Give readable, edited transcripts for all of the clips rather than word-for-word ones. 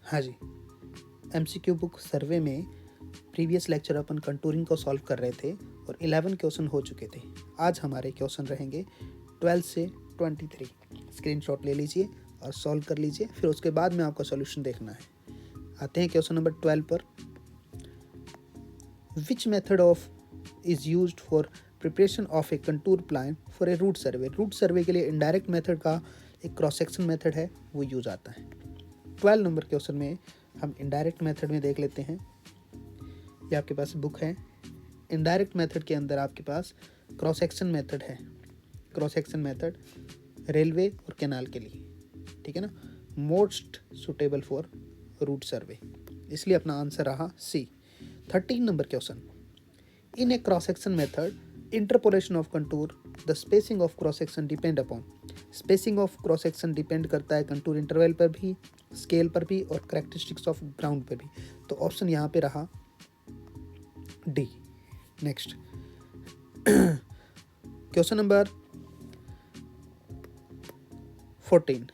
हाँ जी, MCQ book सर्वे में previous lecture अपन contouring को सॉल्व कर रहे थे और 11 क्वेश्चन हो चुके थे। आज हमारे क्वेश्चन रहेंगे 12 से 23। स्क्रीनशॉट ले लीजिए और सॉल्व कर लीजिए, फिर उसके बाद में आपका सॉल्यूशन देखना है। आते हैं क्वेश्चन नंबर 12 पर। Which method of is used for preparation of a contour plan for a route survey. Route survey के लिए इनडायरेक्ट मेथड का एक क्रॉस सेक्शन मेथड है, वो यूज आता है। 12 नंबर क्वेश्चन में हम इनडायरेक्ट मेथड में देख लेते हैं। ये आपके पास बुक है। इनडायरेक्ट मेथड के अंदर आपके पास क्रॉस सेक्शन मेथड है। क्रॉस सेक्शन मेथड रेलवे और कैनाल के लिए, ठीक है ना, मोस्ट सुटेबल फॉर रूट सर्वे, इसलिए अपना आंसर रहा सी। 13 number question, in A cross section method interpolation of contour the spacing of cross section depend upon. Spacing of cross section depend करता है कंटूर इंटरवल पर भी, स्केल पर भी और कैरेक्टरिस्टिक्स ऑफ ग्राउंड पर भी। तो ऑप्शन यहाँ पे रहा D. Next question number 14,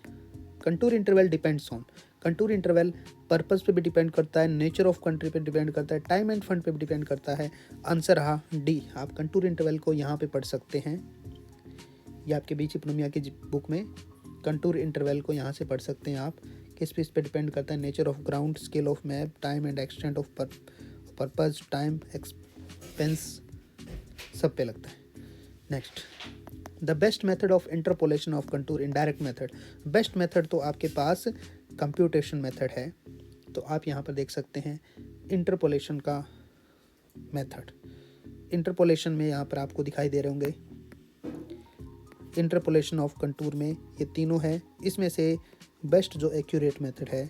contour interval depends on. Contour interval purpose पे भी डिपेंड करता है, नेचर ऑफ कंट्री पे डिपेंड करता है, टाइम एंड फंड पे भी डिपेंड करता है। आंसर रहा डी। आप कंटूर इंटरवल को यहाँ पे पढ़ सकते हैं। ये आपके बीच इकोनॉमिया की बुक में कंटूर इंटरवल को यहाँ से पढ़ सकते हैं आप। किस पे डिपेंड करता है, nature of ground, scale of map, time and extent of purpose, time, expense, सब पे लगता है। Next, the best method of interpolation of contour indirect method. Best method तो आपके पास कंप्यूटेशन मेथड है, तो आप यहाँ पर देख सकते हैं इंटरपोलेशन का मेथड। इंटरपोलेशन में यहाँ पर आपको दिखाई दे रहे होंगे, इंटरपोलेशन ऑफ कंटूर में ये तीनों है। इसमें से बेस्ट जो एक्यूरेट मेथड है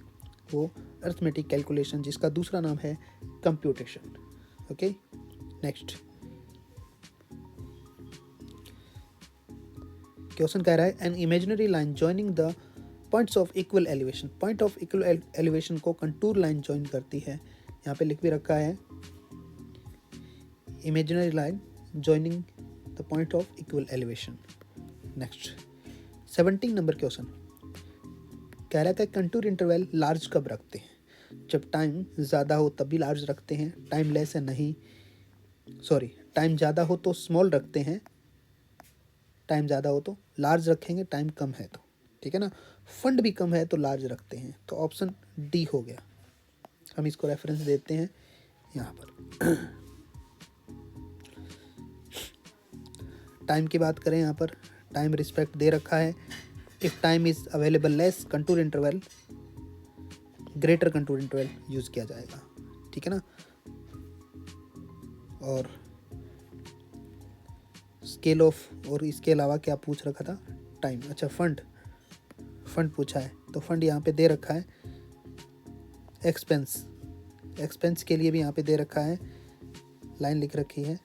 वो अर्थमेटिक कैलकुलेशन, जिसका दूसरा नाम है कंप्यूटेशन। ओके, नेक्स्ट क्वेश्चन कह रहा है an imaginary line joining the points of equal elevation. Point of equal elevation को कंटूर लाइन जॉइन करती है। यहाँ पे लिख भी रखा है imaginary line joining the point of equal elevation. Next 17 number question कह रहा था कंटूर इंटरवल लार्ज कब रखते हैं। जब टाइम ज़्यादा हो तब भी लार्ज रखते हैं, टाइम लेस है नहीं, सॉरी, टाइम ज़्यादा हो तो स्मॉल रखते हैं, टाइम ज़्यादा हो तो लार्ज रखेंगे, टाइम कम है तो, ठीक है ना, फंड भी कम है तो लार्ज रखते हैं। तो ऑप्शन डी हो गया। हम इसको रेफरेंस देते हैं यहाँ पर। टाइम की बात करें, यहाँ पर टाइम रिस्पेक्ट दे रखा है। If time is available less contour interval, greater contour interval use किया जाएगा, ठीक है ना। और स्केल ऑफ, और इसके अलावा क्या पूछ रखा था, टाइम, अच्छा फंड पूछा है, तो फंड यहाँ पे दे रखा है। एक्सपेंस के लिए भी यहाँ पे दे रखा है, लाइन लिख रखी है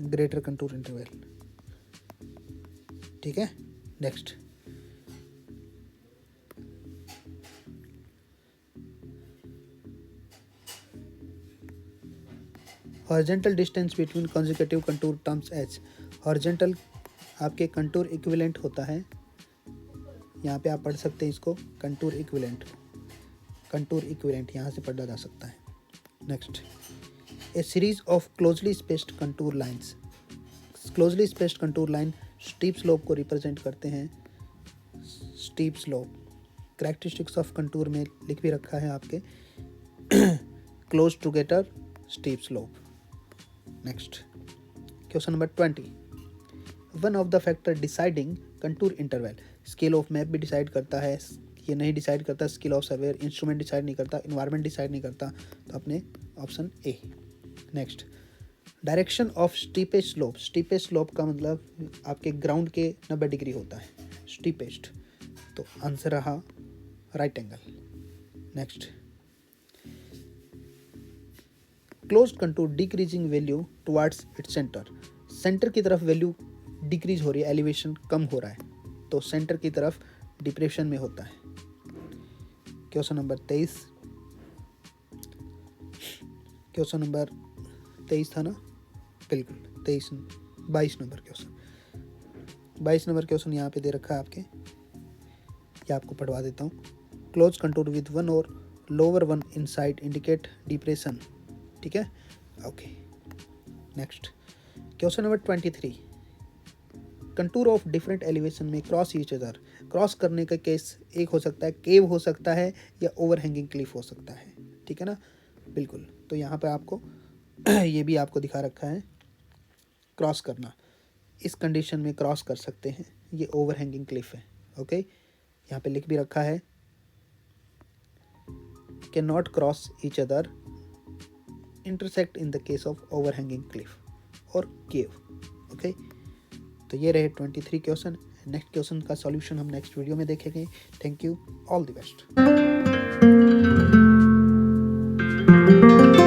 ग्रेटर कंटूर इंटरवल, ठीक है। Next horizontal distance between consecutive contour terms H. Horizontal आपके कंटूर इक्विवेलेंट होता है, यहाँ पे आप पढ़ सकते हैं इसको कंटूर इक्विवेलेंट, कंटूर इक्विवेलेंट यहाँ से पढ़ा जा सकता है। Next, A series of closely spaced contour lines. Closely spaced contour line steep slope को रिप्रेजेंट करते हैं। Steep slope characteristics of contour में लिख भी रखा है आपके, close together steep slope. Next question number 20, one of the factor deciding contour interval. Scale of map भी डिसाइड करता है, ये नहीं डिसाइड करता। Skill of surveyor, instrument decide नहीं करता, इन्वायरमेंट डिसाइड नहीं करता, तो अपने option A. Next, direction of steepest slope. Steepest slope का मतलब आपके ग्राउंड के 90 डिग्री होता है स्टीपेस्ट, तो आंसर रहा right angle. Next, closed contour decreasing value towards its centre. Centre की तरफ वैल्यू डिक्रीज हो रही है, एलिवेशन कम हो रहा है, तो सेंटर की तरफ डिप्रेशन में होता है। क्वेश्चन नंबर 23, क्वेश्चन नंबर 23 था ना, बिल्कुल 22 नंबर क्वेश्चन। 22 नंबर क्वेश्चन यहाँ पे दे रखा है आपके, ये आपको पढ़वा देता हूँ। क्लोज कंटूर विद वन और lower one inside indicate depression. ठीक है, okay. Next question number 23, contour of different elevation में क्रॉस ईच अदर। क्रॉस करने का केस एक हो सकता है केव हो सकता है या ओवर हैंगिंग क्लिफ हो सकता है। ठीक है ना, बिल्कुल। तो यहाँ पे आपको ये भी आपको दिखा रखा है, क्रॉस करना इस कंडीशन में क्रॉस कर सकते हैं, ये ओवर हैंगिंग क्लिफ है। ओके, यहाँ पे लिख भी रखा है can not cross each other intersect in the case of over hanging Cliff और केव। ओके, तो ये रहे 23 क्वेश्चन। नेक्स्ट क्वेश्चन का सॉल्यूशन हम नेक्स्ट वीडियो में देखेंगे। Thank you, all the best.